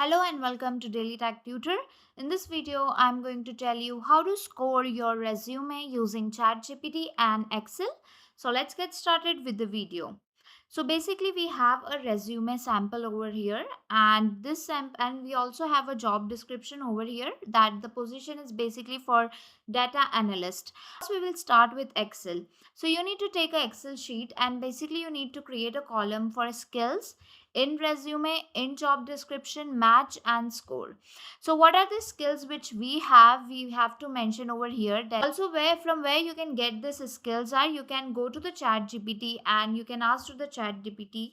Hello and welcome to Daily Tech Tutor. In this video, I'm going to tell you how to score your resume using ChatGPT and Excel. So let's get started with the video. So basically, we have a resume sample over here, and and we also have a job description over here that the position is basically for data analyst. First, we will start with Excel. So you need to take an Excel sheet, and basically you need to create a column for skills in resume, in job description, match and score. So what are the skills which we have to mention over here. That also where you can get these skills are, you can go to the chat gpt and you can ask to the chat gpt,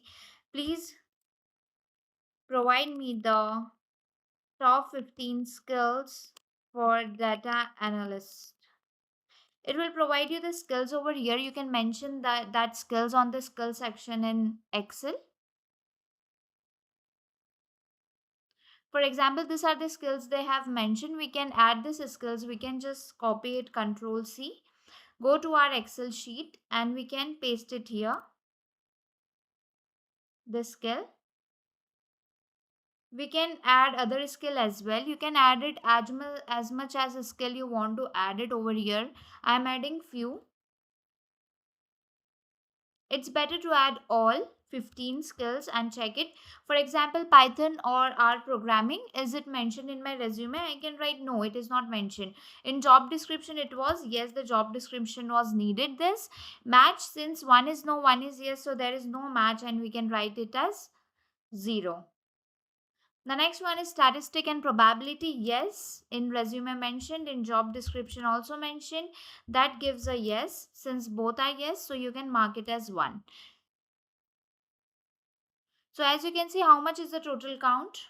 please provide me the top 15 skills for data analyst. It will provide you the skills over here. You can mention that skills on the skill section in Excel. For example, these are the skills they have mentioned. We can add these skills. We can just copy it, Control C, go to our Excel sheet and we can paste it here. This skill. We can add other skill as well. You can add it as much as a skill you want to add it over here. I'm adding few. It's better to add all 15 skills and check it. For example, Python or R programming, is it mentioned in my resume? I can write no, it is not mentioned. In job description it was, yes, the job description was needed. This match, since one is no, one is yes, so there is no match and we can write it as 0. The next one is statistic and probability. Yes, in resume mentioned, in job description also mentioned. That gives a yes. Since both are yes, so you can mark it as 1. So as you can see, how much is the total count?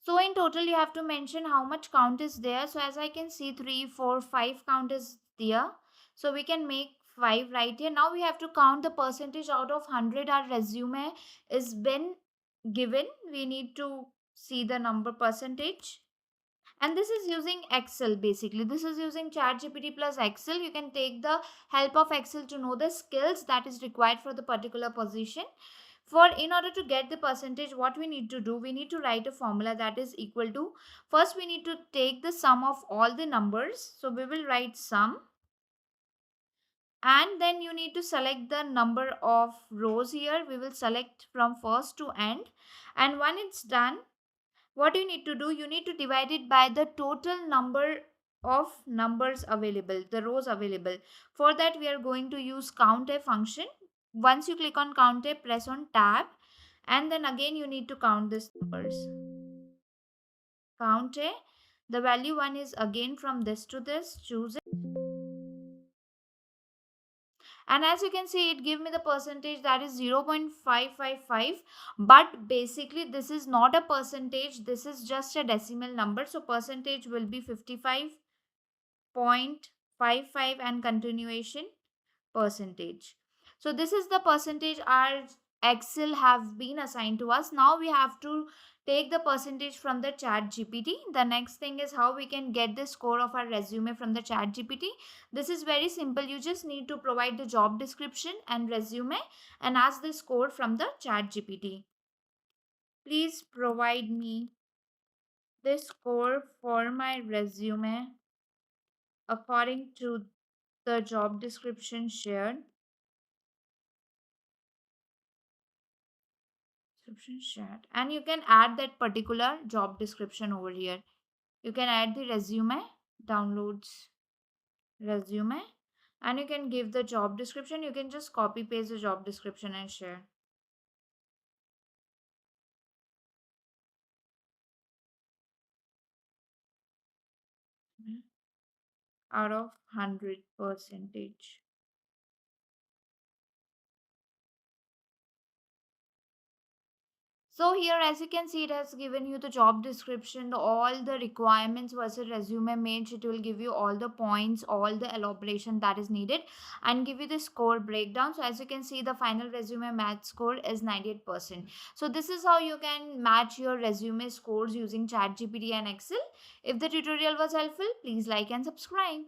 So in total, you have to mention how much count is there. So as I can see, 3, 4, 5 count is there. So we can make 5 right here. Now we have to count the percentage out of 100 our resume is been given. We need to see the number percentage. And this is using Excel basically. This is using ChatGPT plus Excel. You can take the help of Excel to know the skills that is required for the particular position. In order to get the percentage, what we need to do, we need to write a formula that is equal to, first we need to take the sum of all the numbers. So we will write sum, and then you need to select the number of rows here. We will select from first to end, and when it's done, what you need to do, you need to divide it by the total number of numbers available, the rows available. For that, we are going to use count a function. Once you click on count a, press on tab, and then again you need to count these numbers. Count a, the value 1 is again from this to this, choose it. And as you can see, it give me the percentage that is 0.555. But basically this is not a percentage, this is just a decimal number. So percentage will be 55.55 and continuation percentage. So this is the percentage our Excel have been assigned to us. Now we have to take the percentage from the chat gpt. The next thing is how we can get the score of our resume from the chat gpt. This is very simple. You just need to provide the job description and resume and ask the score from the chat gpt. Please provide me the score for my resume according to the job description shared. Description shared, and you can add that particular job description over here. You can add the resume, downloads resume, and you can give the job description. You can just copy paste the job description and share. Out of 100 percentage. So here, as you can see, it has given you the job description, all the requirements versus resume match. It will give you all the points, all the elaboration that is needed, and give you the score breakdown. So as you can see, the final resume match score is 98%. So this is how you can match your resume scores using ChatGPT and Excel. If the tutorial was helpful, please like and subscribe.